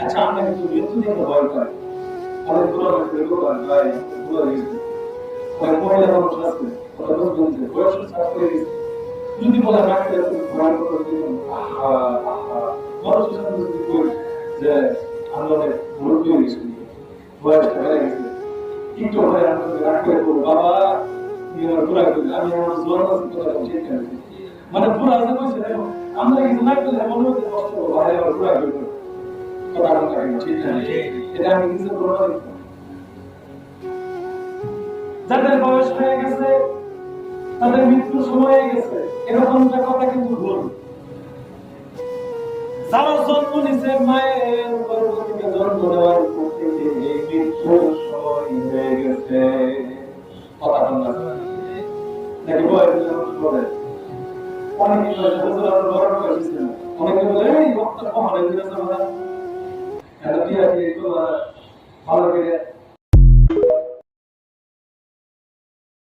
আচ্ছা আমরা কিন্তু মৃত্যু থেকে ভয় পাই, অনেক পুরো ভাই পুরো অনেক মহিলা মানুষ আছে, ওরা বলছে বয়স হয়ে গেছে, যদি বলে রাখতে ভয় করতে মানুষের সাথে যদি বলি যে আমরা অনেক মুরব্বী হয়ে গেছি, বয়সটা হয়ে গেছে, একটু ভয় আমাদের রাখতে করবো বাবা পুরা আমি আমার জোয়ান আছি কথা ঠিক আছে, মানে পুরা আছে কইছে দেখো আমরা কিছু না করলে মনে হচ্ছে কষ্ট ভাই আমার পুরা করবে কথা কথা ঠিক আছে, এটা আমি কিছু করবো না। যাদের বয়স হয়ে গেছে তাদের মৃত্যুর সময় হয়ে গেছে এরকমটা কথা কিন্তু ভুল। যারা জন্ম নিছে মায়ের গর্ভ থেকে জন্ম নেওয়ার পর থেকে এই মৃত্যুর সময় হয়ে গেছে কথা বললাম নাকি বয়স বলে অনেকে বড় করেছিল, অনেকে বলে এই ভক্ত মহান ভালো করে